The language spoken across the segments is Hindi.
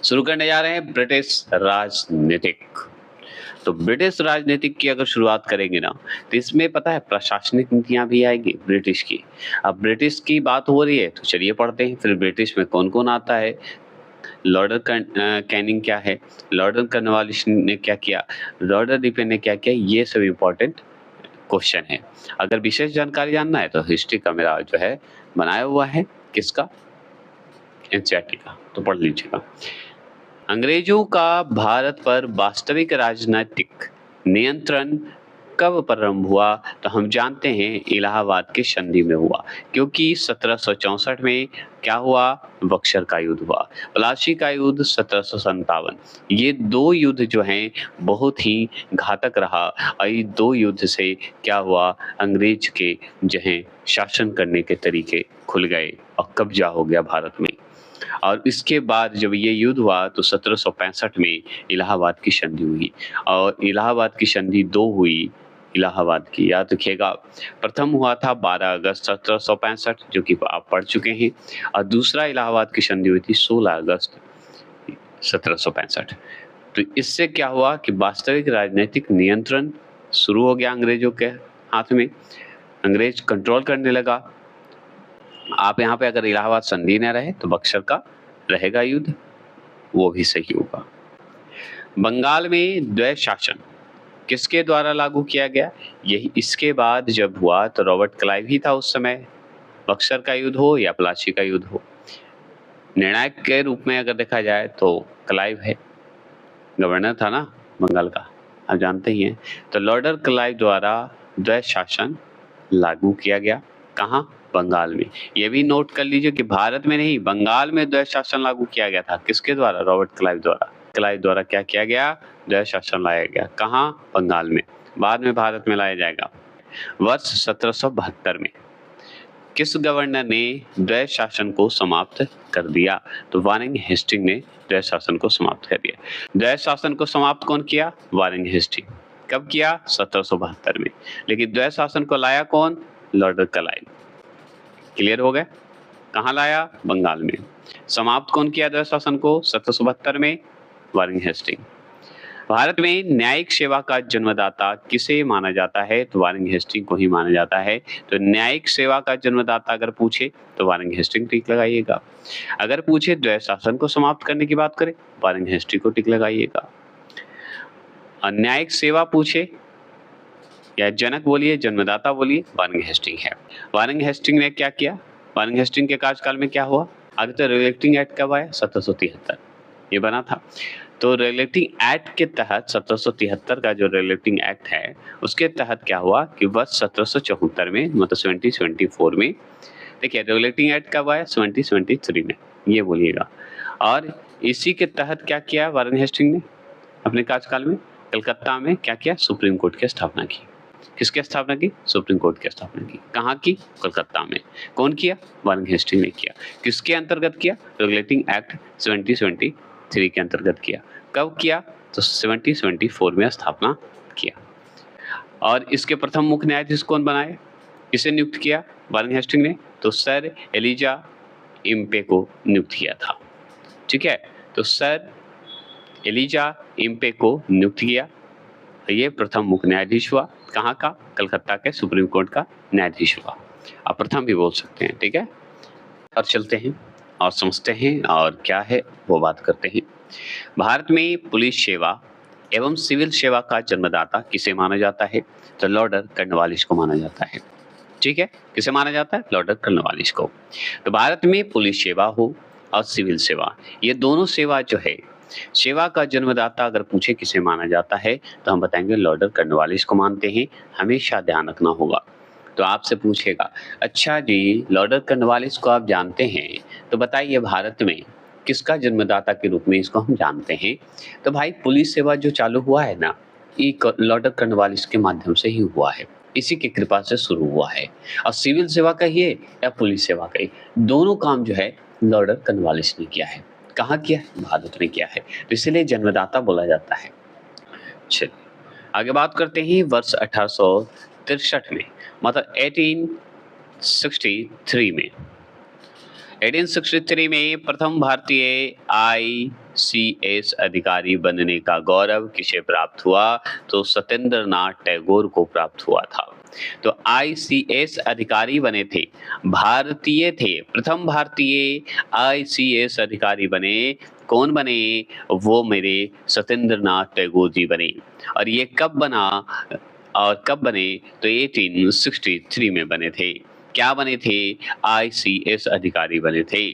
शुरू करने जा रहे हैं ब्रिटिश राजनीतिक। तो ब्रिटिश राजनीतिक की अगर शुरुआत करेंगे ना, तो इसमें पता है प्रशासनिक नीतियाँ भी आएगी ब्रिटिश की। अब ब्रिटिश की बात हो रही है तो चलिए पढ़ते हैं फिर ब्रिटिश में कौन-कौन आता है। कैनिंग क्या है? लॉर्ड कॉर्नवालिस ने क्या किया? लॉर्ड रिपन ने क्या किया? ये सब इम्पोर्टेंट क्वेश्चन है। अगर विशेष जानकारी जानना है तो हिस्ट्री का मेरा जो है बनाया हुआ है, किसका? एनसीईआरटी का, तो पढ़ लीजिएगा। अंग्रेजों का भारत पर वास्तविक राजनैतिक नियंत्रण कब प्रारंभ हुआ? तो हम जानते हैं इलाहाबाद की संधि में हुआ, क्योंकि 1764 में क्या हुआ? बक्सर का युद्ध हुआ। प्लासी का युद्ध 1757। ये 2 युद्ध जो हैं बहुत ही घातक रहा और ये 2 युद्ध से क्या हुआ? अंग्रेज के जो हैं शासन करने के तरीके खुल गए और कब्जा हो गया भारत में। और इसके बाद जब ये युद्ध हुआ तो 1765 में इलाहाबाद की संधि हुई और इलाहाबाद की संधि 2 हुई इलाहाबाद की, याद रखिएगा। प्रथम हुआ था 12 अगस्त 1765 जो कि आप पढ़ चुके हैं और दूसरा इलाहाबाद की संधि हुई थी 16 अगस्त 1765। तो इससे क्या हुआ कि वास्तविक राजनीतिक नियंत्रण शुरू हो गया अंग्रेजों के हाथ में, अंग्रेज कंट्रोल करने लगा। आप यहाँ पे अगर इलाहाबाद संधि न रहे तो बक्सर का रहेगा युद्ध, वो भी सही होगा। बंगाल में द्वैत शासन किसके द्वारा लागू किया गया? यही इसके बाद जब हुआ तो रॉबर्ट क्लाइव ही था उस समय। बक्सर का युद्ध हो या प्लासी का युद्ध हो, निर्णायक के रूप में अगर देखा जाए तो क्लाइव है, गवर्नर था ना बंगाल का, आप जानते ही हैं। तो लॉर्ड क्लाइव द्वारा द्वैत शासन लागू किया गया, कहाँ? बंगाल में। ये भी नोट कर लीजिए कि भारत में नहीं, बंगाल में द्वैत शासन लागू किया गया था। किसके द्वारा? रॉबर्ट क्लाइव द्वारा। क्लाइव द्वारा क्या किया गया? द्वैत शासन लाया गया। कहाँ? बंगाल में। बाद में भारत में लाया जाएगा। वर्ष 1772 में किस गवर्नर ने द्वैत शासन को समाप्त कर दिया? तो वारेन हेस्टिंग ने द्वैत शासन को समाप्त कर दिया। द्वैत शासन को समाप्त कौन किया? Warren Hastings. कब किया? 1772 में। लेकिन द्वैत शासन को लाया कौन? Lord Clive. क्लियर हो गया? कहाँ लाया? बंगाल में। समाप्त कौन किया द्वैत शासन को? 1772 में वारेन हेस्टिंग। भारत में न्यायिक सेवा का जन्मदाता किसे माना जाता है? तो वारेन हेस्टिंग को ही माना जाता है। तो न्यायिक सेवा का जन्मदाता अगर पूछे तो वारेन हेस्टिंग टिक लगाइएगा। अगर पूछे द्वैत शासन को समाप्त करने की बात करें, वारेन हेस्टिंग को टिक लगाइएगा। और न्यायिक सेवा पूछे या जनक बोलिए, जन्मदाता बोलिए, वारेन हेस्टिंग है। वारेन हेस्टिंग ने क्या किया? वारेन हेस्टिंग के कार्यकाल में क्या हुआ? आगे तो रेगुलेटिंग एक्ट कब आया? 1773 ये बना था। तो रेगुलेटिंग एक्ट के तहत 1773 का जो रेगुलेटिंग एक्ट है उसके तहत क्या हुआ कि वर्ष 1774 में, मतलब 1774 में, देखिए रेगुलेटिंग एक्ट कब आया? 1773 में, ये बोलिएगा। और इसी के तहत क्या किया वारेन हेस्टिंग ने अपने कार्यकाल में? कलकत्ता में क्या किया? सुप्रीम कोर्ट की स्थापना की। किसकी स्थापना की? सुप्रीम कोर्ट की स्थापना की। कहाँ की? कलकत्ता में। कौन किया? वारेन हेस्टिंग ने किया। किसके अंतर्गत किया? रेगुलेटिंग एक्ट 1773 के अंतर्गत किया। कब किया? तो 1774 में स्थापना किया। और इसके प्रथम मुख्य न्यायाधीश कौन बनाए? किसे नियुक्त किया वारेन हेस्टिंग ने? तो सर एलिजा इम्पे को नियुक्त किया था। ठीक है, तो सर एलिजा इम्पे को नियुक्त किया। ये प्रथम मुख्य न्यायाधीश हुआ। कहाँ का? कलकत्ता के सुप्रीम कोर्ट का न्यायाधीश हुआ। आप प्रथम भी बोल सकते हैं, ठीक है। और चलते हैं और समझते हैं और क्या है वो बात करते हैं। भारत में पुलिस सेवा एवं सिविल सेवा का जन्मदाता किसे माना जाता है? तो लॉर्ड कॉर्नवालिस को माना जाता है। ठीक है, किसे माना जाता है? लॉर्ड कॉर्नवालिस को। तो भारत में पुलिस सेवा हो और सिविल सेवा, ये दोनों सेवा जो है, सेवा का जन्मदाता अगर पूछे किसे माना जाता है तो हम बताएंगे लॉर्ड कॉर्नवालिस को मानते हैं। हमेशा ध्यान रखना होगा। तो आपसे पूछेगा, अच्छा जी लॉर्ड कॉर्नवालिस को आप जानते हैं, तो बताइए भारत में किसका जन्मदाता के रूप में इसको हम जानते हैं? तो भाई पुलिस सेवा जो चालू हुआ है ना, ये लॉर्ड कॉर्नवालिस के माध्यम से ही हुआ है, इसी की कृपा से शुरू हुआ है। और सिविल सेवा कहिए या पुलिस सेवा कहिए, दोनों काम जो है लॉर्ड कॉर्नवालिस ने किया है। कहाँ किया है? भारत में किया है, तो इसलिए जन्मदाता बोला जाता है। चलिए आगे बात करते हैं। वर्ष 1863 में, मतलब 1863 में 1863 में प्रथम भारतीय ICS अधिकारी बनने का गौरव किसे प्राप्त हुआ? तो सत्येंद्र नाथ टैगोर को प्राप्त हुआ था। तो ICS अधिकारी बने थे, भारतीय थे, प्रथम भारतीय ICS अधिकारी बने, कौन बने? वो मेरे सत्येंद्र नाथ टैगोर जी बने। और ये कब बना और कब बने? तो 1863 में बने थे। क्या बने थे? ICS अधिकारी बने थे।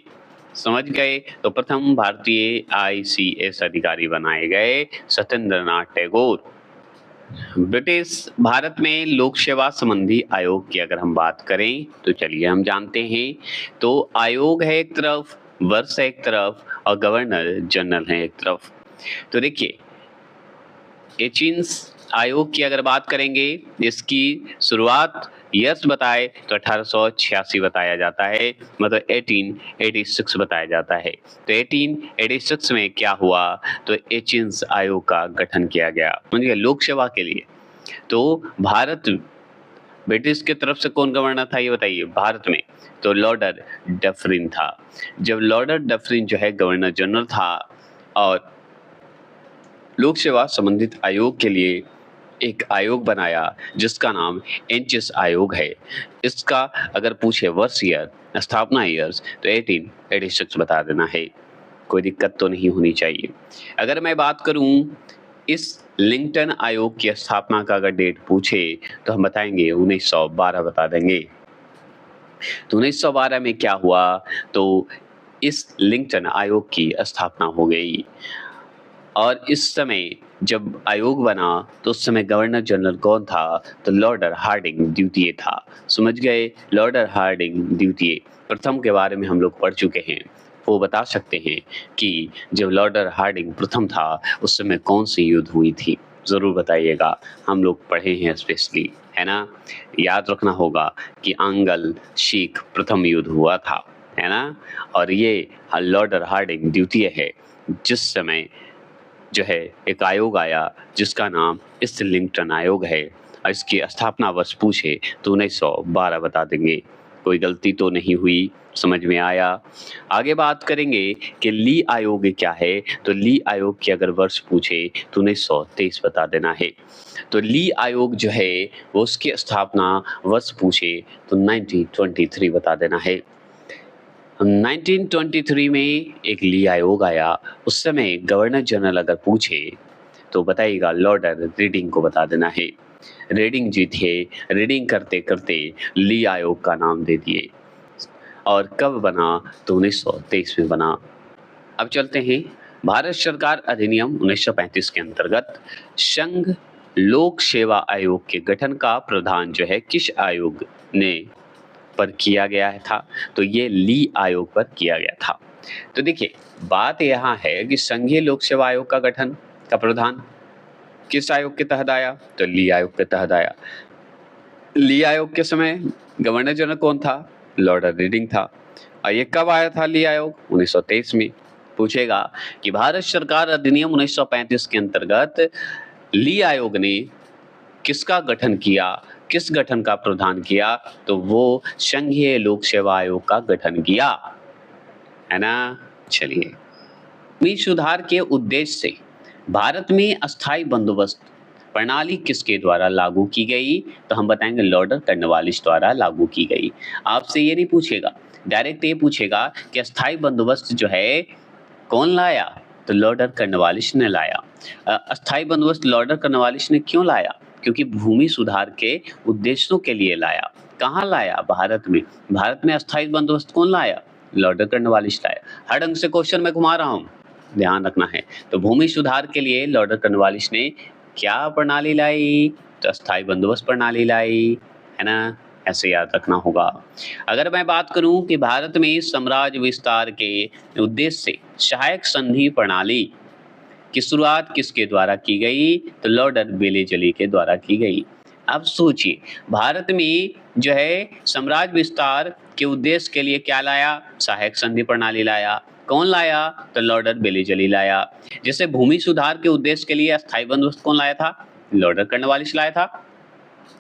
समझ गए? तो प्रथम भारतीय ICS अधिकारी बनाए गए सत्येंद्र नाथ टैगोर। ब्रिटिश भारत में लोक सेवा संबंधी आयोग की अगर हम बात करें तो चलिए हम जानते हैं। तो आयोग है एक तरफ, वर्ष है एक तरफ और गवर्नर जनरल है एक तरफ। तो देखिए, एचिन्स आयोग की अगर बात करेंगे, इसकी शुरुआत ईयर्स बताए तो 1886 बताया जाता है, मतलब 1886 बताया जाता है। तो 1886 में क्या हुआ? तो एचिन्स आयोग का गठन किया गया, समझिए, लोक सेवा के लिए। तो भारत, ब्रिटिश की तरफ से कौन गवर्नर था ये बताइए भारत में? तो लॉर्ड डफरिन था। जब लॉर्ड डफरिन जो है गवर्नर जनरल था और लोक सेवा संबंधित आयोग के लिए एक आयोग बनाया जिसका नाम एंचिस आयोग है। इसका अगर पूछे वर्ष ईयर, स्थापना ईयर्स, तो 1886 बता देना है, कोई दिक्कत तो नहीं होनी चाहिए। अगर मैं बात करूं इस लिंकन आयोग की स्थापना का अगर डेट पूछे तो हम बताएंगे 1912 बता देंगे। तो 1912 में क्या हुआ? तो इस लिंकन आयोग की स्थापना हो गई। और इस समय जब आयोग बना तो उस समय गवर्नर जनरल कौन था? तो लॉर्ड हार्डिंग द्वितीय था। समझ गए? लॉर्ड हार्डिंग द्वितीय, प्रथम के बारे में हम लोग पढ़ चुके हैं, वो बता सकते हैं कि जब लॉर्ड हार्डिंग प्रथम था उस समय कौन सी युद्ध हुई थी, जरूर बताइएगा, हम लोग पढ़े हैं स्पेशली, है ना। याद रखना होगा कि आंग्ल सिख प्रथम युद्ध हुआ था, है ना। और ये लॉर्ड हार्डिंग द्वितीय है, जिस समय जो है एक आयोग आया जिसका नाम इस्टलिंगटन आयोग है। और इसकी स्थापना वर्ष पूछे तो 1912 बता देंगे, कोई गलती तो नहीं हुई, समझ में आया। आगे बात करेंगे कि ली आयोग क्या है। तो ली आयोग की अगर वर्ष पूछे तो 1923 बता देना है। तो ली आयोग जो है वो उसकी स्थापना वर्ष पूछे तो 1923 बता देना है। 1923 में एक ली आयोग आया, उस समय गवर्नर जनरल अगर पूछे तो बताइएगा लॉर्ड रीडिंग को बता देना है। रीडिंग जी थे, रीडिंग करते करते ली आयोग का नाम दे दिए। और कब बना? तो 1923 में बना। अब चलते हैं, भारत सरकार अधिनियम 1935 के अंतर्गत संघ लोक सेवा आयोग के गठन का प्रावधान जो है किस आयोग ने पर किया गया था? तो ये ली आयोग पर किया गया था। तो देखिए, बात यहाँ है कि संघीय लोक सेवा आयोग का गठन का प्रावधान किस आयोग के तहत आया? तो ली आयोग के तहत आया। ली आयोग के समय गवर्नर जनरल कौन था? लॉर्ड रीडिंग था। और ये कब आया था ली आयोग? 1923 में। पूछेगा कि भारत सरकार अधिनियम 1935 के अंतर्गत ली आयोग ने किसका गठन किया, किस गठन का प्रावधान किया? तो वो संघीय लोक सेवा आयोग का गठन किया, है ना। चलिए, भूमि सुधार के उद्देश्य से भारत में अस्थायी बंदोबस्त प्रणाली किसके द्वारा लागू की गई? तो हम बताएंगे लॉर्ड कर्नवालिस द्वारा लागू की गई। आपसे ये नहीं पूछेगा, डायरेक्ट ये पूछेगा कि अस्थायी बंदोबस्त जो है कौन लाया? तो लॉर्ड कर्नवालिस ने लाया। अस्थायी बंदोबस्त लॉर्ड कर्नवालिस ने क्यों लाया? क्योंकि भूमि सुधार के उद्देश्यों के लिए लाया। कहाँ लाया? भारत में। भारत में अस्थायी बंदोबस्त कौन लाया? लॉर्ड कर्नवालिस लाया। हर ढंग से क्वेश्चन में घुमा रहा हूँ, ध्यान रखना है। तो भूमि सुधार के लिए लॉर्ड कर्नवालिस ने क्या प्रणाली लाई? तो अस्थायी बंदोबस्त प्रणाली लाई, है ना। ऐसे याद रखना होगा। अगर मैं बात करूं कि भारत में साम्राज्य विस्तार के उद्देश्य से सहायक संधि प्रणाली की शुरुआत किसके द्वारा की गई? तो लॉर्ड वेलेजली के द्वारा की गई। अब सोचिए, भारत में जो है साम्राज्य विस्तार के उद्देश्य के लिए क्या लाया? सहायक संधि प्रणाली लाया। कौन लाया? तो लॉर्ड वेलेजली लाया। जैसे भूमि सुधार के उद्देश्य के लिए अस्थायी बंदोबस्त कौन लाया था? लॉर्ड कर्नवालिस लाया था।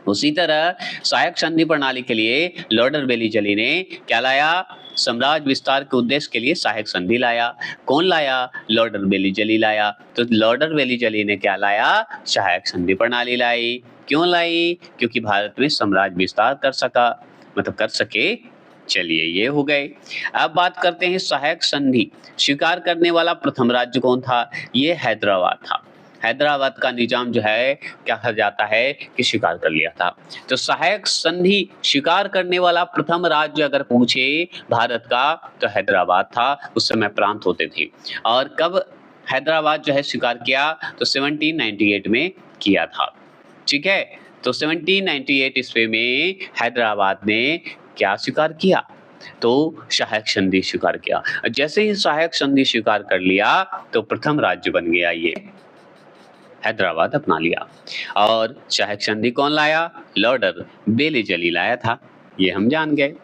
उसी तरह सहायक संधि प्रणाली के लिए लॉर्ड बेलीजली ने क्या लाया? साम्राज्य विस्तार के उद्देश्य के लिए सहायक संधि लाया। कौन लाया? लॉर्ड बेलीजली लाया। तो लॉर्ड बेलीजली ने क्या लाया? सहायक संधि प्रणाली लाई। क्यों लाई? क्योंकि भारत में साम्राज्य विस्तार कर सके। चलिए ये हो गए। अब बात करते हैं सहायक संधि स्वीकार करने वाला प्रथम राज्य कौन था? ये हैदराबाद था। हैदराबाद का निजाम जो है क्या कहा जाता है कि स्वीकार कर लिया था। तो सहायक संधि स्वीकार करने वाला प्रथम राज्य अगर पूछे भारत का तो हैदराबाद था। उस समय प्रांत होते थे। और कब हैदराबाद जो है स्वीकार किया? तो 1798 में किया था। ठीक है, तो 1798 ईस्वी में हैदराबाद ने क्या स्वीकार किया? तो सहायक संधि स्वीकार किया। जैसे ही सहायक संधि स्वीकार कर लिया तो प्रथम राज्य बन गया ये हैदराबाद अपना लिया। और सहायक संधि कौन लाया? लॉर्ड बेलीजली लाया था। ये हम जान गए।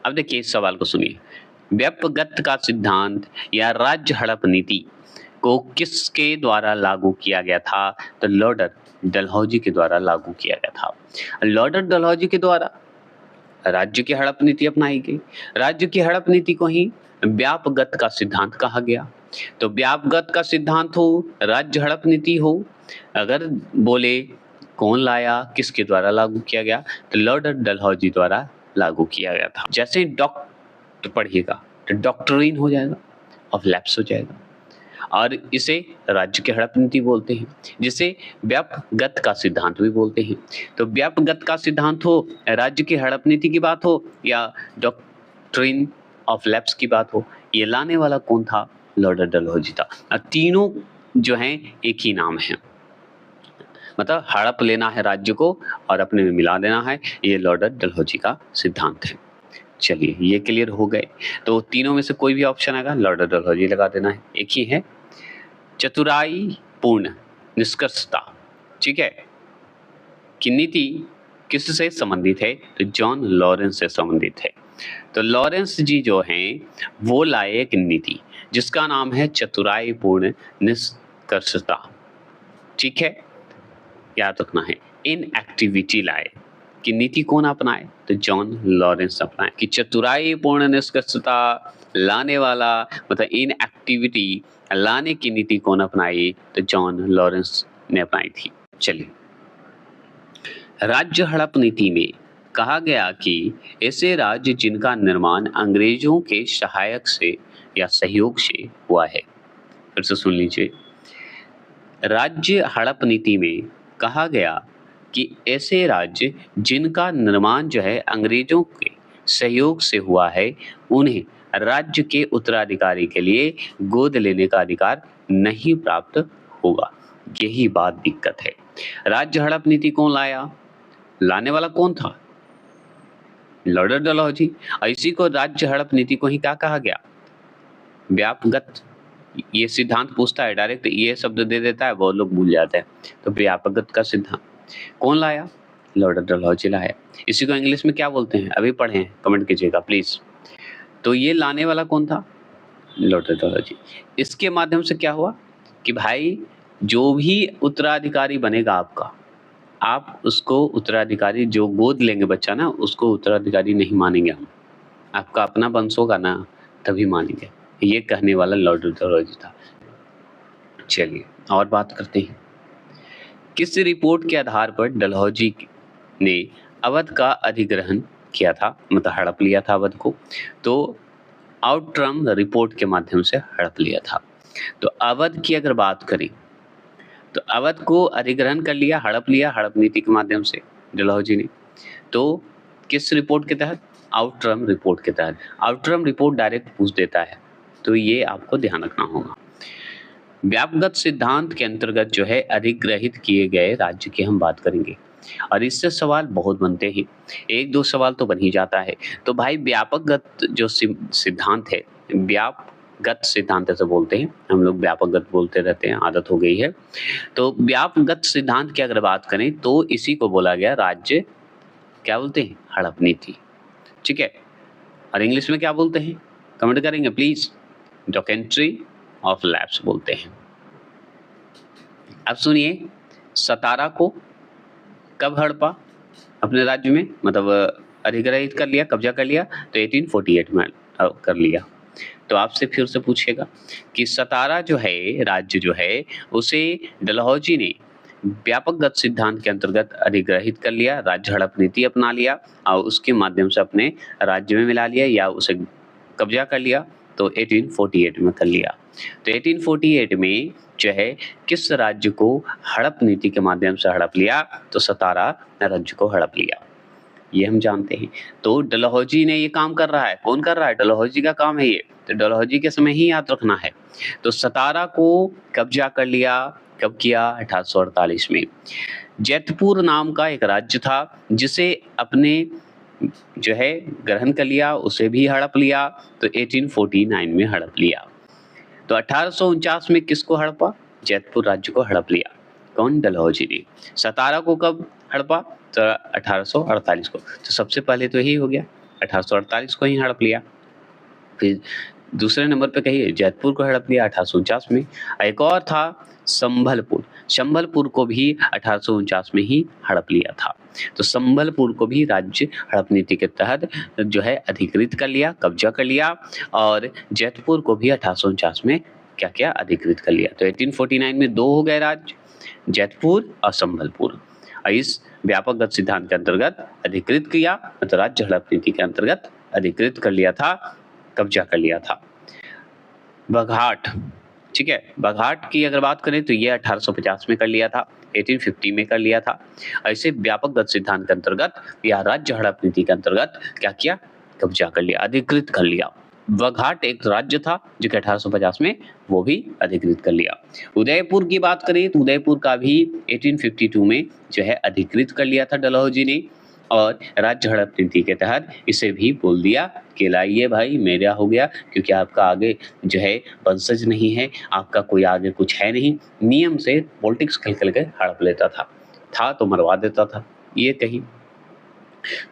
अब देखिए इस सवाल को सुनिए। व्यापगत का सिद्धांत या राज्य हड़प नीति को किसके द्वारा लागू किया गया था? तो लॉर्ड डलहौजी के द्वारा लागू किया गया था। लॉर्ड डलहौजी के द्वारा राज्य की हड़प नीति अपनाई गई। राज्य की हड़प नीति को ही व्यापगत का सिद्धांत कहा गया। तो व्यापगत का सिद्धांत हो, राज्य हड़प नीति हो, अगर बोले कौन लाया, किसके द्वारा लागू किया गया, तो लॉर्ड डलहौजी द्वारा लागू किया गया था। जैसे डॉक्टर पढ़िएगा तो डॉक्ट्रिन हो जाएगा और लैप्स हो जाएगा, और इसे राज्य की हड़प नीति बोलते हैं, जिसे व्यापगत का सिद्धांत भी बोलते हैं। तो व्यापगत का सिद्धांत हो, राज्य की हड़प नीति की बात हो, या डॉक्ट्रिन ऑफ लैप्स की बात हो, ये लाने वाला कौन था? लॉर्ड डलहौजी था। तीनों जो हैं एक ही नाम है, मतलब हड़प लेना है राज्य को और अपने में मिला देना है, ये लॉर्ड डलहौजी का सिद्धांत है। चलिए ये क्लियर हो गए। तो तीनों में से कोई भी ऑप्शन आएगा लॉर्ड डलहौजी लगा देना है, एक ही है। चतुराई पूर्ण निष्कर्षता, ठीक है, की नीति किससे संबंधित है? तो जॉन लॉरेंस से संबंधित है। तो लॉरेंस जी जो हैं वो लाए एक नीति जिसका नाम है चतुराई पूर्ण निष्कर्षता, ठीक है, याद रखना है। इन एक्टिविटी लाए कि नीति कौन अपनाए? तो जॉन लॉरेंस अपनाए। कि चतुराई पूर्ण निष्कर्षता लाने वाला मतलब इन एक्टिविटी लाने की नीति कौन अपनाई? तो जॉन लॉरेंस ने अपनाई थी। चलिए, राज्य हड़प नीति में कहा गया कि ऐसे राज्य जिनका निर्माण अंग्रेजों के सहायक से या सहयोग से हुआ है। फिर से सुन लीजिए। राज्य हड़प नीति में कहा गया कि ऐसे राज्य जिनका निर्माण जो है अंग्रेजों के सहयोग से हुआ है, उन्हें राज्य के उत्तराधिकारी के लिए गोद लेने का अधिकार नहीं प्राप्त होगा। यही बात दिक्कत है। राज्य हड़प नीति कौन लाया? लाने वाला कौन था? लॉर्ड डलहौजी। इसी को राज्य हड़प नीति को ही क्या कहा गया? व्यापगत। ये सिद्धांत पूछता है डायरेक्ट, ये शब्द दे देता है, बहुत लोग भूल जाते हैं। तो व्यापगत का सिद्धांत कौन लाया? लॉर्ड डलहौजी लाया। इसी को इंग्लिश में क्या बोलते हैं? अभी पढ़े हैं, कमेंट कीजिएगा प्लीज। तो ये लाने वाला कौन था? लॉर्ड डलहौजी। इसके माध्यम से क्या हुआ कि भाई जो भी उत्तराधिकारी बनेगा आपका, आप उसको उत्तराधिकारी जो गोद लेंगे बच्चा ना, उसको उत्तराधिकारी नहीं मानेंगे हम। आपका अपना वंश होगा ना तभी मानेंगे। ये कहने वाला लॉर्ड डलहौजी था। चलिए और बात करते हैं। किस रिपोर्ट के आधार पर डलहौजी ने अवध का अधिग्रहण किया था, मतलब हड़प लिया था अवध को? तो आउटरम रिपोर्ट के माध्यम से हड़प लिया था। तो अवध की अगर बात करें तो अवध को अधिग्रहण कर लिया, हड़प लिया, हड़प नीति के माध्यम से डलहौजी ने। तो किस रिपोर्ट के तहत? आउटरम रिपोर्ट के तहत। आउटरम रिपोर्ट डायरेक्ट पूछ देता है, तो ये आपको ध्यान रखना होगा। व्यापगत सिद्धांत के अंतर्गत जो है अधिग्रहित किए गए राज्य की हम बात करेंगे, और इससे सवाल बहुत बनते हैं, एक दो सवाल तो बन ही जाता है। तो भाई व्यापकगत जो सिद्धांत है, व्यापगत सिद्धांत ऐसे बोलते हैं हम लोग, व्यापकगत बोलते रहते हैं, आदत हो गई है। तो व्यापगत सिद्धांत की अगर बात करें तो इसी को बोला गया राज्य क्या बोलते हैं? हड़प नीति, ठीक है। और इंग्लिश में क्या बोलते हैं? कमेंट करेंगे प्लीज। डॉक्ट्रिन ऑफ लैप्स बोलते हैं। अब सुनिए, सतारा को कब हड़पा अपने राज्य में, मतलब अधिग्रहित कर लिया, कब्जा कर लिया, तो 1848 में कर लिया। तो आपसे फिर से पूछेगा कि सतारा जो है, राज्य जो है, उसे डलहौजी ने व्यापकगत सिद्धांत के अंतर्गत अधिग्रहित कर लिया, राज्य हड़प नीति अपना लिया और उसके माध्यम से अपने राज्य में मिला लिया या उसे कब्जा कर लिया, तो 1848 में कर लिया। तो 1848 में जो है किस राज्य को हड़प नीति के माध्यम से हड़प लिया, तो सतारा राज्य को हड़प लिया, ये हम जानते हैं। तो डलहौजी ने ये काम कर रहा है, कौन कर रहा है, डलहौजी का काम है ये, तो डलहौजी के समय ही याद रखना है। तो सतारा को कब्जा कर लिया, कब किया, 1848 में। जैतपुर नाम का एक राज्य था जिसे अपने जो है ग्रहण कर लिया, उसे भी हड़प लिया, तो 1849 में हड़प लिया। तो 1849 में किसको हड़पा, जैतपुर राज्य को हड़प लिया, कौन, डलहौजी ने। सतारा को कब हड़पा, तो 1848 को। तो सबसे पहले तो यही हो गया, 1848 को ही हड़प लिया। फिर दूसरे नंबर पे कहिए जैतपुर को हड़प लिया 1849 में। एक और था संभलपुर, संभलपुर को भी 1849 में ही हड़प लिया था। तो संभलपुर को भी राज्य हड़प नीति के तहत जो है अधिकृत कर लिया, कब्जा कर लिया, और जैतपुर को भी 1849 में क्या किया, अधिकृत कर लिया। तो 1849 में दो हो गए राज्य, जैतपुर और संभलपुर। और इस व्यापकगत सिद्धांत के अंतर्गत अधिकृत किया, मतलब राज्य हड़प नीति के अंतर्गत अधिकृत कर लिया था, कब्जा कर लिया था। बघाट, ठीक है, बघाट की अगर बात करें तो ये 1850 में कर लिया था, 1850 में कर लिया था। ऐसे व्यापकगत सिद्धांत के अंतर्गत या राज्य हड़प नीति के अंतर्गत क्या किया, कब्जा कर लिया, अधिकृत कर लिया। बघाट एक राज्य था जो कि 1850 में वो भी अधिकृत कर लिया। उदयपुर की बात करें तो उदयपुर का भी 1852 में जो है अधिकृत कर लिया था डलहौजी ने, और राज्य हड़प नीति के तहत इसे भी बोल दिया कि लाइए भाई मेरा हो गया, क्योंकि आपका आगे जो है वंशज नहीं है, आपका कोई आगे कुछ है नहीं। नियम से पॉलिटिक्स खेल के हड़प लेता था तो मरवा देता था, ये कही।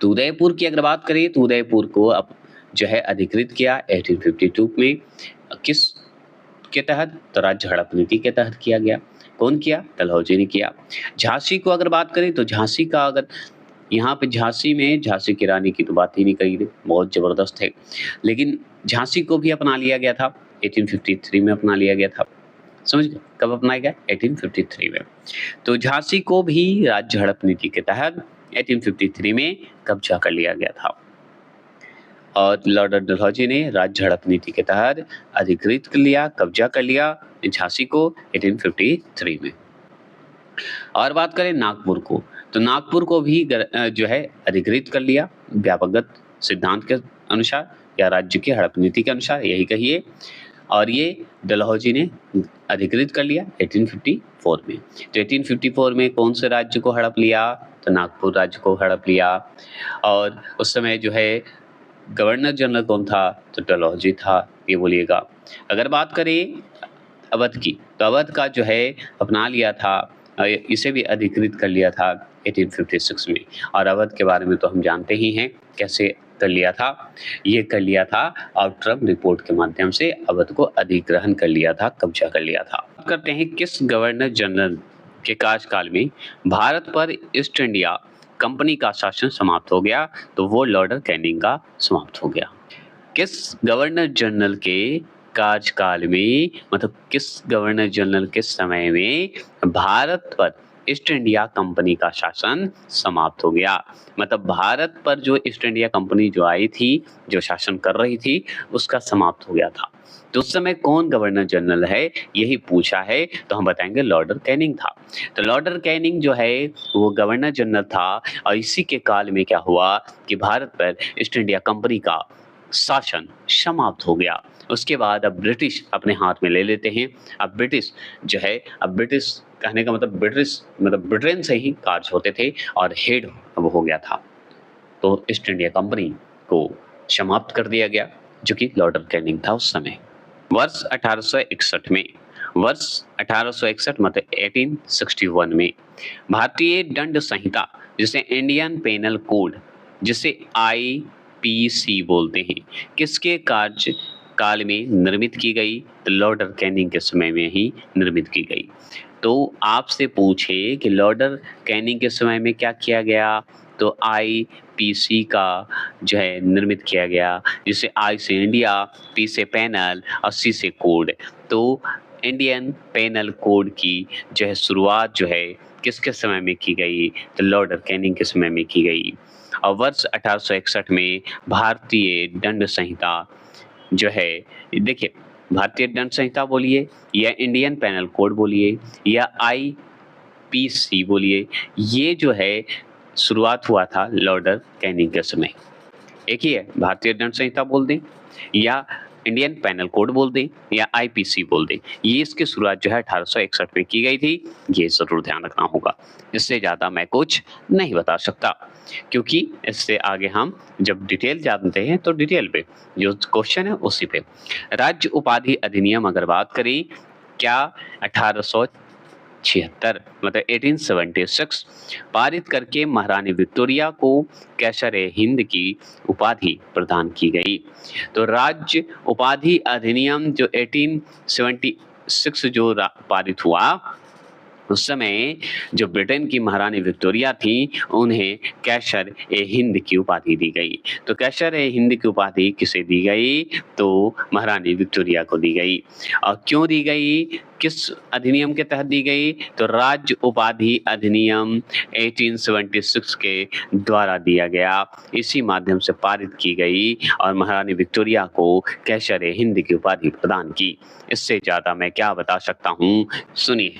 तो उदयपुर की अगर बात करें तो उदयपुर को अब जो है अधिकृत किया 1852 में, किस के तहत, तो राज्य हड़प नीति के तहत किया गया। कौन किया, डलहौजी ने किया। झांसी को अगर बात करें तो झांसी का अगर यहाँ पे झांसी में झांसी की रानी की तो बात ही नहीं करी, बहुत जबरदस्त है। लेकिन झांसी को भी अपना लिया गया था, 1853 में अपना लिया गया था। समझ गए, कब अपनाया गया, 1853 में। तो झांसी को भी राज्य हड़प नीति के तहत 1853 में कब्जा कर लिया गया था, और लॉर्ड डलहौजी ने राज्य हड़प नीति के तहत अधिकृत कर लिया, कब्जा कर लिया झांसी को 1853 में। और बात करें नागपुर को, तो नागपुर को भी जो है अधिकृत कर लिया व्यापकगत सिद्धांत के अनुसार या राज्य की हड़प नीति के अनुसार, यही कहिए, और ये डलहौजी ने अधिकृत कर लिया 1854 में। तो 1854 में कौन से राज्य को हड़प लिया, तो नागपुर राज्य को हड़प लिया। और उस समय जो है गवर्नर जनरल कौन था, तो डलहौजी था, ये बोलिएगा। अगर बात करें अवध की, तो अवध का जो है अपना लिया था, इसे भी अधिकृत कर लिया था 1856 में। और अवध के बारे में तो हम जानते ही हैं कैसे कर लिया था, ये कर लिया था आउटरम रिपोर्ट के माध्यम से अवध को अधिग्रहण कर लिया था, कब्जा कर लिया था। बात करते हैं किस गवर्नर जनरल के कार्यकाल में भारत पर ईस्ट इंडिया कंपनी का शासन समाप्त हो गया, तो वो लॉर्ड कैनिंग का समाप्त हो गया। किस गवर्नर जनरल के कार्यकाल में, मतलब किस गवर्नर जनरल के समय में भारत पर ईस्ट इंडिया कंपनी का शासन समाप्त हो गया, मतलब भारत पर जो ईस्ट इंडिया कंपनी जो आई थी, जो शासन कर रही थी, उसका समाप्त हो गया था। तो उस समय कौन गवर्नर जनरल है, यही पूछा है, तो हम बताएंगे लॉर्ड कैनिंग था। तो लॉर्ड कैनिंग जो है वो गवर्नर जनरल था, और इसी के काल में क्या हुआ कि भारत पर ईस्ट इंडिया कंपनी का शासन समाप्त हो गया। उसके बाद अब ब्रिटिश अपने हाथ में ले लेते हैं। अब ब्रिटिश जो है, अब ब्रिटिश कहने का मतलब ब्रिटिश मतलब ब्रिटेन से ही कार्य होते थे, और हेड अब हो गया था, तो ईस्ट इंडिया कंपनी को समाप्त कर दिया गया, जो कि लॉर्ड कैनिंग था उस समय। वर्ष 1861 में, वर्ष 1861 मतलब 1861 में भारतीय दंड संहिता, जिसे इंडियन पेनल कोड, जिसे IPC बोलते हैं, किसके कार्य काल में निर्मित की गई? तो लॉर्ड कैनिंग के समय में ही निर्मित की गई। तो आपसे पूछे कि लॉर्ड कैनिंग के समय में क्या किया गया? तो आईपीसी का जो है निर्मित किया गया, जिसे आई से इंडिया, पी से पैनल और सी से कोड। तो इंडियन पेनल कोड की जो है शुरुआत जो है किसके समय में की गई? तो लॉर्ड कैनिंग के समय में की गई। और वर्ष 1861 में भारतीय दंड संहिता जो है, देखिए, भारतीय दंड संहिता बोलिए या इंडियन पेनल कोड बोलिए या आईपीसी बोलिए, ये जो है शुरुआत हुआ था लॉर्ड कैनिंग के समय। एक ही है, भारतीय दंड संहिता बोल दें या इंडियन पेनल कोड बोल दें या आईपीसी बोल दें, ये इसकी शुरुआत जो है 1861 में की गई थी। ये जरूर ध्यान रखना होगा। इससे ज्यादा मैं कुछ नहीं बता सकता, क्योंकि इससे आगे हम जब डिटेल जानते हैं तो डिटेल पे जो क्वेश्चन है उसी पे। राज्य उपाधि अधिनियम अगर बात करें, क्या 1876 मतलब 1876 पारित करके महारानी विक्टोरिया को कैसर-ए-हिंद की उपाधि प्रदान की गई। तो राज्य उपाधि अधिनियम जो 1876 जो पारित हुआ, उस समय जो ब्रिटेन की महारानी विक्टोरिया थी, उन्हें कैसर-ए-हिंद की उपाधि दी गई। तो कैसर-ए-हिंद की उपाधि किसे दी गई? तो महारानी विक्टोरिया को दी गई। और क्यों दी गई? किस अधिनियम के तहत दी गई? तो राज्य उपाधि अधिनियम 1876 के द्वारा दिया गया। इसी माध्यम से पारित की गई और महारानी विक्टोरिया को कैसर-ए-हिंद की उपाधि प्रदान की। इससे ज्यादा मैं क्या बता सकता हूँ? सुनिए,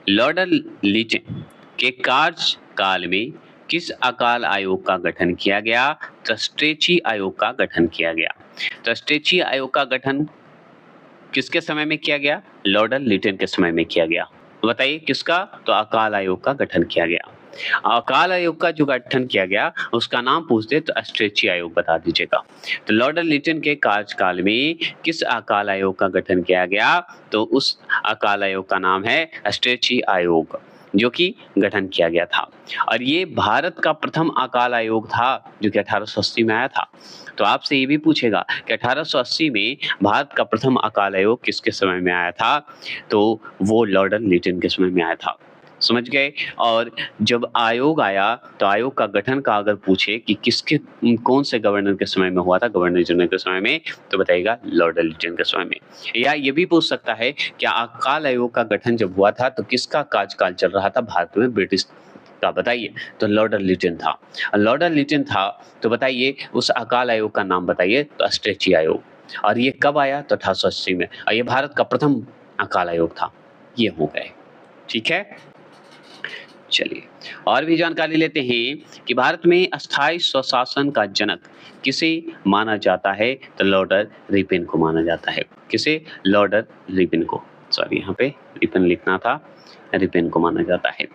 लॉर्ड लिटन के कार्यकाल में किस अकाल आयोग का गठन किया गया? तो स्ट्रेची आयोग का गठन किया गया। तो स्ट्रेची आयोग का गठन किसके समय में किया गया? लॉर्ड लिटन के समय में किया गया। बताइए किसका? तो अकाल आयोग का गठन किया गया। अकाल आयोग का जो गठन किया गया उसका नाम पूछते तो स्ट्रेची आयोग बता दीजिएगा। तो लॉर्ड लिटन के कार्यकाल में किस अकाल आयोग का गठन किया गया? तो उस अकाल आयोग का नाम है स्ट्रेची आयोग, जो कि गठन किया गया था। और ये भारत का प्रथम अकाल आयोग था जो कि 1880 में आया था। तो आपसे ये भी पूछेगा कि 1880 में भारत का प्रथम अकाल आयोग किसके समय में आया था? तो वो लॉर्ड लिटन के समय में आया था। समझ गए? और जब आयोग आया तो आयोग का गठन का अगर पूछे कि किसके कौन से गवर्नर के समय में हुआ था, गवर्नर जनरल के समय में, तो बताइएगा लॉर्ड लिटन के समय में। या ये भी पूछ सकता है क्या अकाल आयोग का गठन जब हुआ था तो किसका कार्यकाल चल रहा था भारत में? ब्रिटिश का। बताइए, तो लॉर्ड लिटन था। लॉर्ड लिटन था तो बताइए उस अकाल आयोग का नाम बताइए। तो स्ट्रेची आयोग। और ये कब आया? तो 1880 में। और ये भारत का प्रथम अकाल आयोग था। ये हो गए, ठीक है। चलिए और भी जानकारी लेते हैं कि भारत में अस्थायी स्वशासन का जनक किसे माना जाता है? तो लॉर्ड रिपन को माना जाता है। किसे? लॉर्ड रिपन को। सॉरी, यहाँ पे रिपन लिखना था, रिपन को माना जाता है।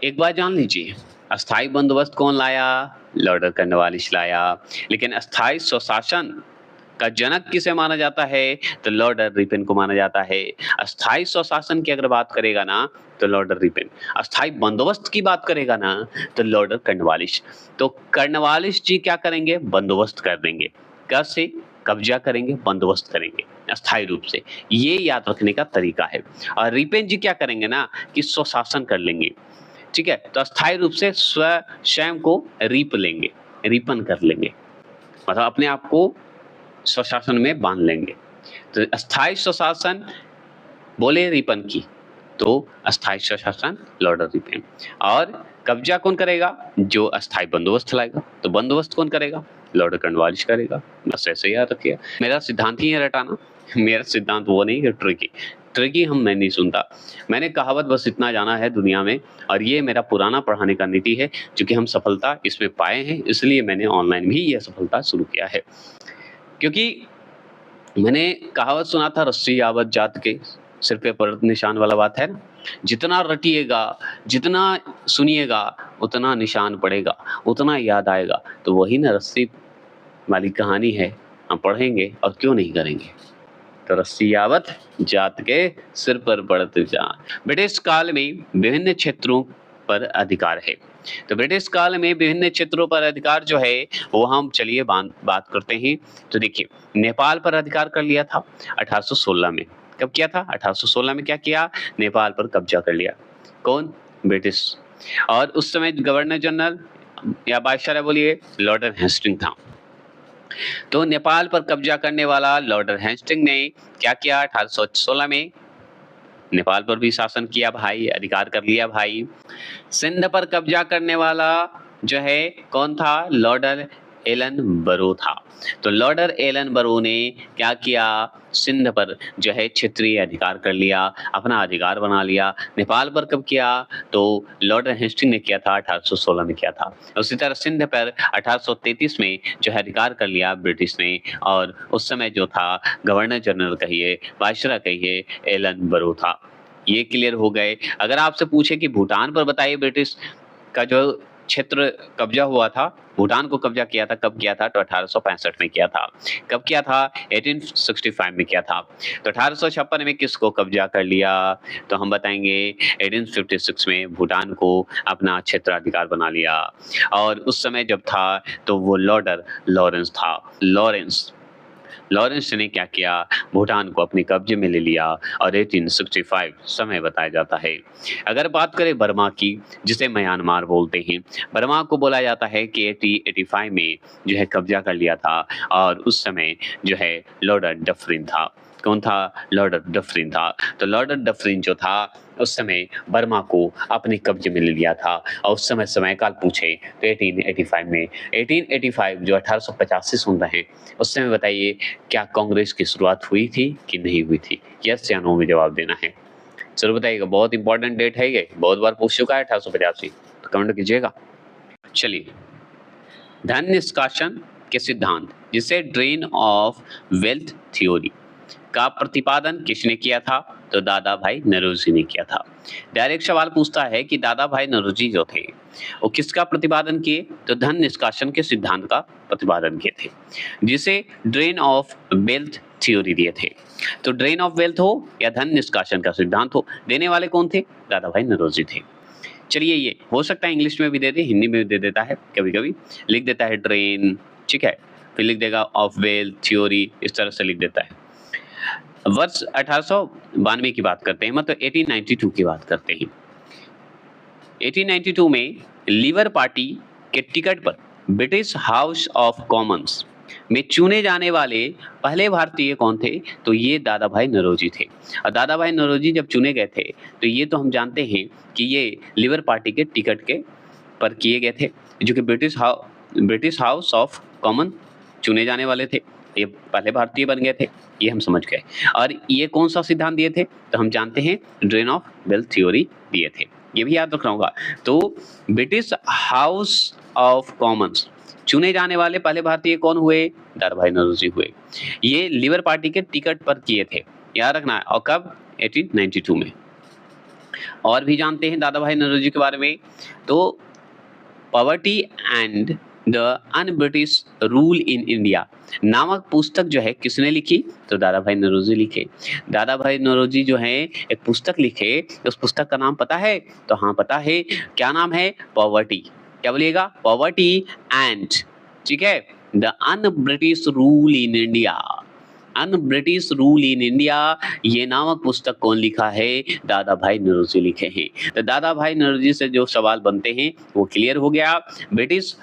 एक बात जान लीजिए, अस्थायी बंदोबस्त कौन लाया? लॉर्ड कॉर्नवालिस लाया। लेकिन अस्थायी स्वशासन का जनक किसे माना जाता है? तो लॉर्ड रिपन को माना जाता है। अस्थायी स्वशासन की अगर बात करेगा ना तो लॉर्ड रिपन, अस्थायी बंदोबस्त की बात करेगा ना तो लॉर्ड कॉर्नवालिस। तो कॉर्नवालिस जी क्या करेंगे? बंदोबस्त कर देंगे। कैसे? कब्जा करेंगे, बंदोबस्त करेंगे अस्थायी रूप से। ये याद रखने का तरीका है। और रिपन जी क्या करेंगे ना कि स्वशासन कर लेंगे, ठीक है। तो अस्थायी रूप से स्वयं को रीप लेंगे, रिपन कर लेंगे, मतलब अपने आप को स्वशासन में बांध लेंगे। तो अस्थायी स्वशासन बोले रिपन की, तो अस्थायी स्वशासन लॉर्ड रिपन। और कब्जा कौन करेगा? जो अस्थायी बंदोबस्त लाएगा। तो बंदोबस्त कौन करेगा? लॉर्ड कॉर्नवालिस करेगा। बस ऐसे याद रखिए। मेरा सिद्धांत ही है रटाना, मेरा सिद्धांत वो नहीं कि ट्रिकी ट्रिकी हम मैं नहीं सुनता। मैंने कहावत बस इतना जाना है दुनिया में, और ये मेरा पुराना पढ़ाने का नीति है, क्योंकि हम सफलता इसमें पाए हैं, इसलिए मैंने ऑनलाइन भी यह सफलता शुरू किया है। क्योंकि मैंने कहावत सुना था, रस्सी यावत जात के सिर पे पर निशान वाला बात है ना। जितना रटिएगा, जितना सुनिएगा, उतना निशान पड़ेगा, उतना याद आएगा। तो वही ना रस्सी वाली कहानी है, हम पढ़ेंगे और क्यों नहीं करेंगे। तो रस्सी यावत जात के सिर पर पड़त जान। ब्रिटिश काल में विभिन्न क्षेत्रों पर अधिकार है। तो ब्रिटिश काल में विभिन्न क्षेत्रों पर अधिकार जो है वो हम चलिए बात करते हैं। तो देखिए, नेपाल पर अधिकार कर लिया था 1816 में। कब किया था? 1816 में क्या किया? नेपाल पर कब्जा कर लिया। कौन? ब्रिटिश। और उस समय गवर्नर जनरल या वायसराय बोलिए, लॉर्ड हेस्टिंग था। तो नेपाल पर कब्जा करने वाला लॉर्ड हेस्टिंग ने क्या किया? 1816 में नेपाल पर भी शासन किया भाई, अधिकार कर लिया भाई। सिंध पर कब्जा करने वाला जो है कौन था? लॉर्ड एलन बरो था। तो लॉर्ड एलन बरो ने क्या किया? सिंध पर जो है क्षेत्रीय अधिकार कर लिया, अपना अधिकार बना लिया। नेपाल पर कब किया? तो लॉर्ड हेस्टिंग ने किया था, 1816 में किया था। उसी तरह सिंध पर 1833 में जो है अधिकार कर लिया ब्रिटिश ने, और उस समय जो था गवर्नर जनरल कहिए, वायसराय कहिए, एलन बरो था। ये क्लियर हो गए। अगर आपसे पूछे कि भूटान पर बताइए ब्रिटिश का जो क्षेत्र कब्जा हुआ था, भूटान को कब्जा किया था, कब किया था? तो 1865 में किया था। कब किया था? 1865 में किया था। तो 1856 में किसको कब्जा कर लिया? तो हम बताएंगे 1856 में भूटान को अपना क्षेत्राधिकार बना लिया। और उस समय जब था तो वो लॉर्ड लॉरेंस था। लॉरेंस ने क्या किया? भूटान को अपने कब्जे में ले लिया, और 1865 समय बताया जाता है। अगर बात करें बर्मा की, जिसे म्यांमार बोलते हैं, बर्मा को बोला जाता है कि 1885 में जो है कब्जा कर लिया था, और उस समय जो है लॉर्ड डफरिन था। कौन था? लॉर्ड डफरिन था। तो लॉर्ड डफरिन जो था उस समय बर्मा को अपने कब्जे में ले लिया था। और उस समय समयकाल पूछे तो 1885 में, 1885 जो 1885 सुन रहे हैं, उस समय बताइए क्या कांग्रेस की शुरुआत हुई थी कि नहीं हुई थी? यस या नो में जवाब देना है। चलो बताइएगा, बहुत इंपॉर्टेंट डेट है ये, बहुत बार पूछ चुका है 1885, तो कमेंट कीजिएगा। चलिए, धन निष्कासन के सिद्धांत, जिसे ड्रेन ऑफ वेल्थ थ्योरी का प्रतिपादन किसने किया था? तो दादा भाई नौरोजी ने किया था। डायरेक्ट सवाल पूछता है कि दादा भाई नौरोजी जो थे वो किसका प्रतिपादन किए? तो धन निष्कासन के सिद्धांत का प्रतिपादन किए थे, जिसे ड्रेन ऑफ वेल्थ थ्योरी दिए थे। तो ड्रेन ऑफ वेल्थ हो या धन निष्कासन का सिद्धांत हो, देने वाले कौन थे? दादा भाई नौरोजी थे। चलिए, ये हो सकता है इंग्लिश में भी दे दे, हिंदी में भी दे देता है, कभी कभी लिख देता है ड्रेन, ठीक है, फिर लिख देगा ऑफ वेल्थ थ्योरी, इस तरह से लिख देता है। वर्ष 1892 की बात करते हैं, मतलब 1892 की बात करते हैं। 1892 में लिबर पार्टी के टिकट पर ब्रिटिश हाउस ऑफ कॉमन्स में चुने जाने वाले पहले भारतीय कौन थे? तो ये दादा भाई नौरोजी थे। और दादा भाई नौरोजी जब चुने गए थे तो ये तो हम जानते हैं कि ये लिबर पार्टी के टिकट के पर किए गए थे, जो कि ब्रिटिश हाउस ऑफ कॉमन चुने जाने वाले थे। ये पहले भारतीय बन गए थे, ये हम समझ गए। और ये कौन सा सिद्धांत दिए थे? तो हम जानते हैं ड्रेन ऑफ वेल्थ थ्योरी दिए थे, ये भी याद रखना होगा। तो ब्रिटिश हाउस ऑफ कॉमन्स चुने जाने वाले पहले भारतीय कौन हुए? दादा भाई नौरोजी हुए। ये लिबर पार्टी के टिकट पर किए थे, याद रखना है। और कब? 1892 में। और भी जानते हैं दादा भाई नौरोजी के बारे में। तो poverty and the un British rule in India नामक पुस्तक जो है किसने लिखी? तो दादा भाई नौरोजी लिखे। दादा भाई नौरोजी जो है एक पुस्तक लिखे, उस पुस्तक का नाम पता है? तो हाँ पता है, क्या नाम है? पॉवर्टी। क्या बोलिएगा? पॉवर्टी एंड, ठीक है, the un British rule in India. Un British rule in India, ये नामक पुस्तक कौन लिखा है? दादा भाई नौरोजी लिखे हैं। तो दादा भाई नौरोजी से जो सवाल बनते हैं वो क्लियर हो गया। ब्रिटिश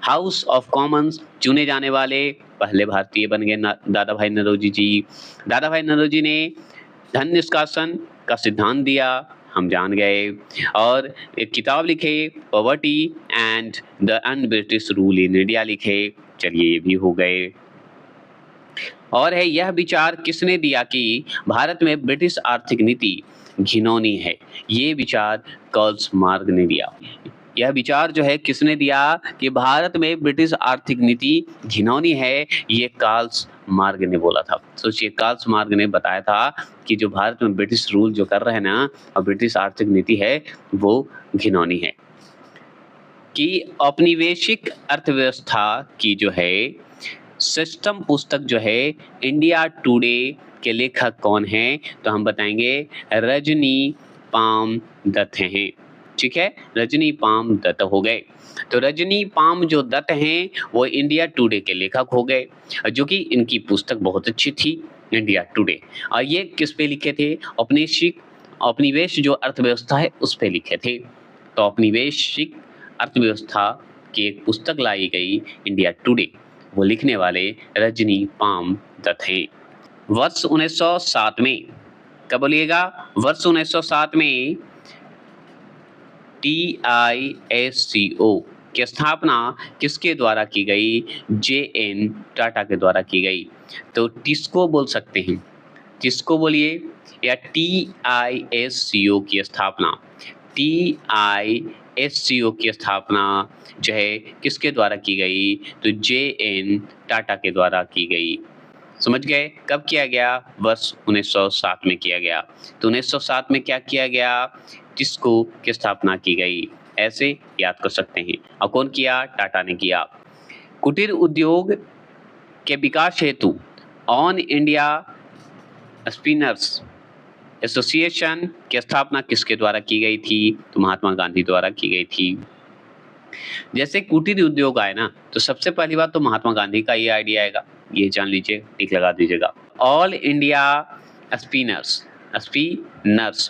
हाउस ऑफ कॉमन्स चुने जाने वाले पहले भारतीय बन गए दादा भाई नौरोजी जी। दादा भाई नौरोजी ने धन निष्कासन का सिद्धांत दिया, हम जान गए। और एक किताब लिखे, poverty and the un British rule in India लिखे। चलिए, ये भी हो गए। और है, यह विचार किसने दिया कि भारत में ब्रिटिश आर्थिक नीति घिनौनी है? ये विचार कार्ल मार्क्स ने दिया। यह विचार जो है किसने दिया कि भारत में ब्रिटिश आर्थिक नीति घिनौनी है? ये कार्ल मार्क्स ने बोला था। सोचिए, कार्ल मार्क्स ने बताया था कि जो भारत में ब्रिटिश रूल जो कर रहे हैं ना, और ब्रिटिश आर्थिक नीति है वो घिनौनी है। कि औपनिवेशिक अर्थव्यवस्था की जो है सिस्टम पुस्तक जो है इंडिया टुडे के लेखक कौन हैं? तो हम बताएंगे रजनी पाम दत्त हैं, ठीक है, रजनी पाम दत्त हो गए। तो रजनी पाम जो दत्त हैं वो इंडिया टुडे के लेखक हो गए, जो कि इनकी पुस्तक बहुत अच्छी थी, इंडिया टुडे। और ये किस पे लिखे थे? औपनिवेश जो अर्थव्यवस्था है उस पे लिखे थे। तो औपनिवेशिक अर्थव्यवस्था की एक पुस्तक लाई गई, इंडिया टुडे। वो लिखने वाले रजनी पाम दत्त हैं। वर्ष 1907 में, कब बोलिएगा? वर्ष 1907 में TISCO की स्थापना किसके द्वारा की गई? JN टाटा के द्वारा की गई। तो टिस्को बोल सकते हैं, टिस्को बोलिए, या TISCO की स्थापना, TISCO की स्थापना जो है किसके द्वारा की गई? तो JN टाटा के द्वारा की गई। समझ गए? कब किया गया? वर्ष 1907 में किया गया। तो 1907 में क्या किया गया? टिस्को की स्थापना की गई। ऐसे याद कर सकते हैं। और कौन किया? टाटा ने किया। कुटीर उद्योग के विकास हेतु ऑन इंडिया स्पिनर्स एसोसिएशन की स्थापना किसके द्वारा की गई थी? तो महात्मा गांधी द्वारा की गई थी। जैसे कुटीर उद्योग आए ना, तो सबसे पहली बात तो महात्मा गांधी का ये आइडिया आएगा, ये जान लीजिए, टिक लगा दीजिएगा। ऑल इंडिया स्पिनर्स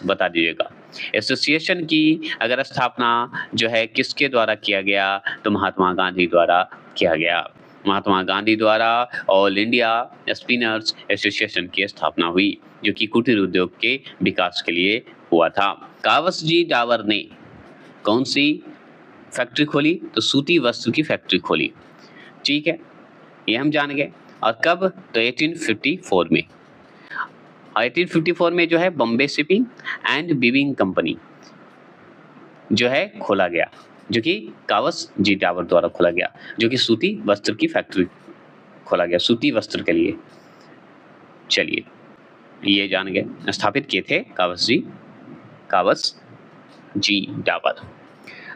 बता दीजिएगा। एसोसिएशन की अगर स्थापना जो है किसके द्वारा किया गया? तो महात्मा गांधी द्वारा किया गया। महात्मा गांधी द्वारा ऑल इंडिया स्पिनर्स एसोसिएशन की स्थापना हुई, जो कि कुटीर उद्योग के विकास के लिए हुआ था। कावसजी डावर ने कौन सी फैक्ट्री खोली? तो सूती वस्त्र की फैक्ट्री खोली। ठीक है, ये हम जान गए। और कब? तो 1854 में। 1854 में जो है Bombay shipping and weaving company जो है खोला गया, जो कि कावसजी डावर द्वारा खोला गया, जो कि सूती वस्त्र की फैक्ट्री खोला गया, सूती वस्त्र के लिए। चलिए, ये जान गए, स्थापित किए थे कावसजी डावर।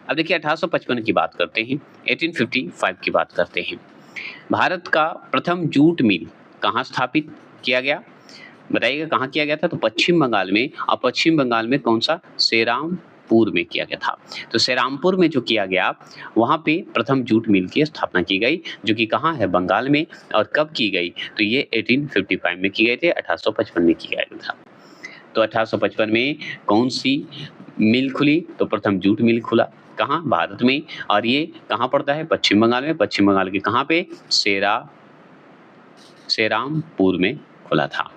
अब देखिए 1855 की बात करते हैं, 1855 की बात करते हैं। भारत का प्रथम जूट मिल कहाँ स्थापित किया गया? बताइएगा कहाँ किया गया था? तो पश्चिम बंगाल में। और पश्चिम बंगाल में कौन सा? सेरामपुर में किया गया था। तो सेरामपुर में जो किया गया, वहाँ पे प्रथम जूट मिल की स्थापना की गई, जो कि कहाँ है? बंगाल में। और कब की गई? तो ये 1855 में की गई थे, 1855 में किया गया था। तो 1855 में कौन सी मिल खुली? तो प्रथम जूट मिल खुला। कहाँ? भारत में। और ये कहाँ पड़ता है? पश्चिम बंगाल में। पश्चिम बंगाल के कहाँ पे? सेरामपुर में खुला था।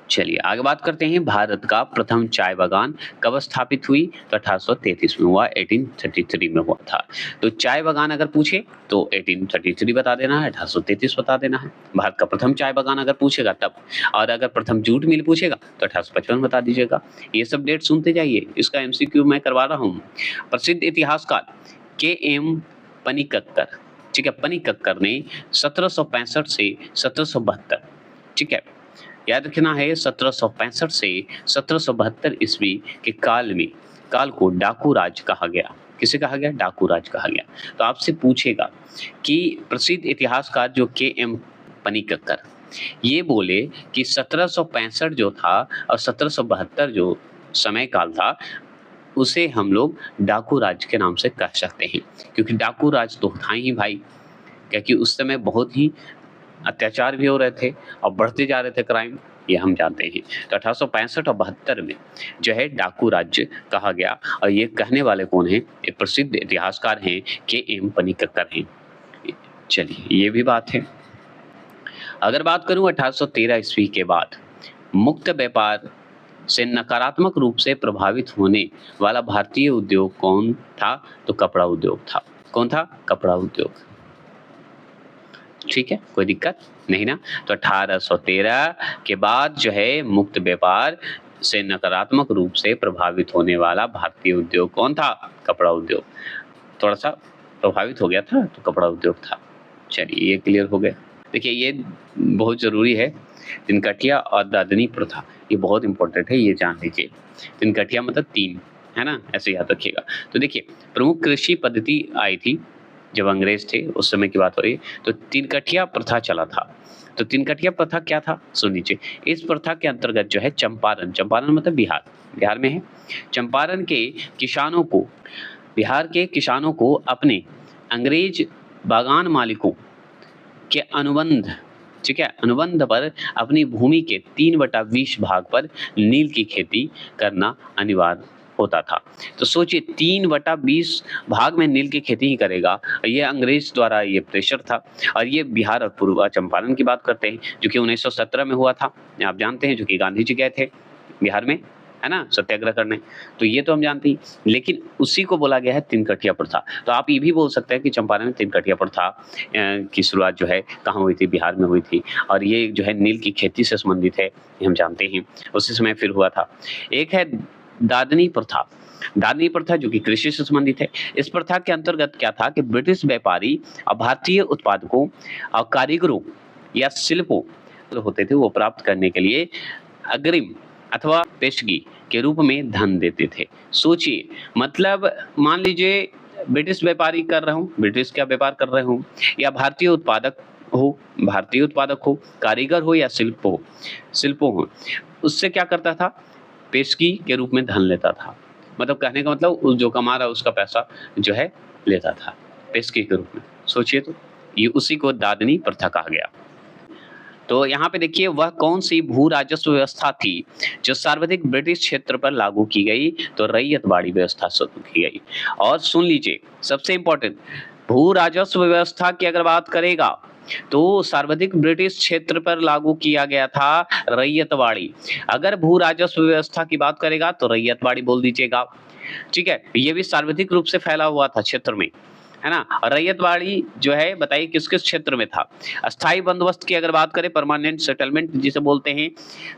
चलिए आगे बात करते हैं। भारत का प्रथम चाय बागान कब स्थापित हुई? तो 1833 में हुआ, 1833 में हुआ था। तो चाय बागान अगर पूछे तो 1833 बता देना है, 1833 बता देना है। भारत का प्रथम चाय बागान अगर पूछेगा तब। और अगर प्रथम जूट मिल पूछेगा तो 1855 बता दीजिएगा। ये सब डेट सुनते जाइए, इसका MCQ मैं करवा रहा हूँ। प्रसिद्ध इतिहासकार KM पनिक्कर, ठीक है, पनिक्कर ने 1765 से 1772, ठीक है, याद रखना है, 1765 से 1772 ईस्वी के काल को डाकू राज कहा गया। किसे कहा गया? डाकू राज कहा गया। तो आपसे पूछेगा कि प्रसिद्ध इतिहासकार जो KM पनिक्कर, ये बोले कि 1765 जो था और 1772 जो समय काल था, उसे हम लोग डाकू राज के नाम से कह सकते हैं, क्योंकि डाकू राज तो था ही भाई, क्योंकि उस समय बहुत ही अत्याचार भी हो रहे थे और बढ़ते जा रहे थे क्राइम, ये हम जानते हैं। तो 1865 और 72 में जो है डाकू राज्य कहा गया। और ये कहने वाले कौन हैं? ये प्रसिद्ध इतिहासकार हैं, KM पनिक्कर हैं। चलिए, ये भी बात है। अगर बात करूं 1813 ईस्वी के बाद मुक्त व्यापार से नकारात्मक रूप से प्रभावित होने वाला भारतीय उद्योग कौन था? तो कपड़ा उद्योग था। कौन था? कपड़ा उद्योग। ठीक है, कोई दिक्कत नहीं ना? तो 1813 के बाद जो है मुक्त व्यापार से नकारात्मक रूप से प्रभावित होने वाला भारतीय उद्योग कौन था? कपड़ा उद्योग। थोड़ा सा प्रभावित हो गया था तो कपड़ा उद्योग था। चलिए, ये क्लियर हो गया। देखिए, ये बहुत जरूरी है, दिनकटिया और दादनी प्रथा, ये बहुत इंपॉर्टेंट है, ये जान लीजिए। दिनकटिया मतलब 3, है ना, ऐसे याद रखिएगा। तो देखिए, प्रमुख कृषि पद्धति आई थी जब अंग्रेज थे उस समय की बात हो रही है, तो तीन कठिया प्रथा चला था। तो तीन कठिया प्रथा क्या था? सुन लीजिए। इस प्रथा के अंतर्गत जो है चंपारण, चंपारण मतलब बिहार, बिहार में है। चंपारण के किसानों को, बिहार के किसानों को अपने अंग्रेज बागान मालिकों के अनुबंध, ठीक है, अनुबंध पर अपनी भूमि के 3/20 भाग पर नील की खेती करना अनिवार्य होता था। तो सोचिए 3/20 भाग में नील की खेती ही करेगा, ये अंग्रेज द्वारा ये प्रेशर था। और ये बिहार और पूर्व चंपारण की बात करते हैं, जो कि 1917 में हुआ था, आप जानते हैं, जो कि गांधी जी गए थे बिहार में, है ना, सत्याग्रह करने। तो ये तो हम जानते ही, लेकिन उसी को बोला गया है तीन कठिया प्रथा। तो आप ये भी बोल सकते हैं कि चंपारण में तीन कठिया प्रथा की शुरुआत जो है कहाँ हुई थी? बिहार में हुई थी। और ये जो है नील की खेती से संबंधित है, ये हम जानते हैं, उसी समय फिर हुआ था। एक है दादनी प्रथा। दादनी प्रथा जो कि कृषि से संबंधित है। इस प्रथा के अंतर्गत क्या था कि ब्रिटिश व्यापारी और भारतीय उत्पादकों और कारीगरों या शिल्पों जो होते थे वो प्राप्त करने के लिए अग्रिम अथवा पेशगी के रूप में धन देते थे। सोचिए, मतलब मान लीजिए ब्रिटिश व्यापारी कर रहा हूँ, ब्रिटिश का व्यापार कर रहे हूँ, या भारतीय उत्पादक हो, भारतीय उत्पादक हो, कारीगर हो या शिल्पों हो, उससे क्या करता था? पेशगी के रूप में धन लेता था। मतलब कहने का मतलब जो कमा रहा है उसका पैसा जो है लेता था पेशगी के रूप में। सोचिए, तो ये उसी को दादनी प्रथा कहा गया। तो यहाँ पे देखिए वह कौन सी भू राजस्व व्यवस्था थी जो सर्वाधिक ब्रिटिश क्षेत्र पर लागू की गई? तो रैयतवाड़ी व्यवस्था शुरू की गई। और सुन लीजिए, सबसे इंपॉर्टेंट, भू राजस्व व्यवस्था की अगर बात करेगा तो सर्वाधिक ब्रिटिश क्षेत्र पर लागू किया गया था रैयतवाड़ी। अगर भू राजस्व व्यवस्था की बात करेगा तो रैयतवाड़ी बोल दीजिएगा, ठीक है। ये भी सर्वाधिक रूप से फैला हुआ था क्षेत्र में, है ना। रैयतवाड़ी जो है बताइए किस किस क्षेत्र में था? अस्थाई बंदोबस्त की अगर बात करें, परमानेंट सेटलमेंट जिसे बोलते हैं,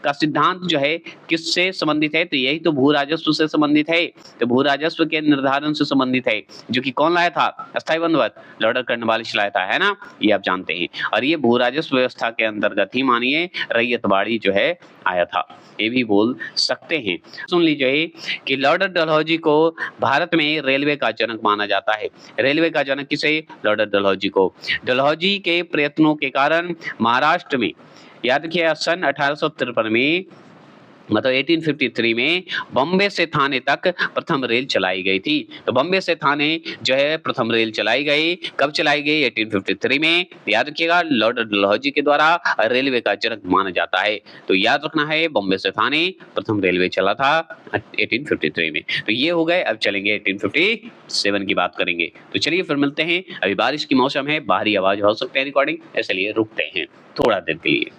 का सिद्धांत जो है किससे संबंधित है? तो यही तो भू राजस्व से संबंधित है। तो भू राजस्व के निर्धारण से संबंधित है, जो कि कौन लाया था? अस्थाई बंदोबस्त लॉर्ड कर्नवालिस लाया था, है ना, ये आप जानते हैं। और ये भू राजस्व व्यवस्था के अंतर्गत ही मानिए रैयतवाड़ी जो है आया था, ये भी बोल सकते हैं। सुन लीजिए कि लॉर्ड डलहौजी को भारत में रेलवे का जनक माना जाता है। रेलवे का जनक किसे? लॉर्ड डलहौजी को। डलहौजी के प्रयत्नों के कारण महाराष्ट्र में, याद रखिए, सन 1853 में, मतलब 1853 में बॉम्बे से थाने तक प्रथम रेल चलाई गई थी। तो बॉम्बे से थाने जो है प्रथम रेल चलाई गई। कब चलाई गई? 1853 में। याद रखिएगा, लॉर्ड डलहौजी के द्वारा रेलवे का जनक माना जाता है। तो याद रखना है, बॉम्बे से थाने प्रथम रेलवे चला था 1853 में। तो ये हो गए। अब चलेंगे 1857 की बात करेंगे। तो चलिए फिर मिलते हैं। अभी बारिश की मौसम है, बाहरी आवाज हो सकते हैं रिकॉर्डिंग, इसलिए रुकते हैं थोड़ा देर के लिए।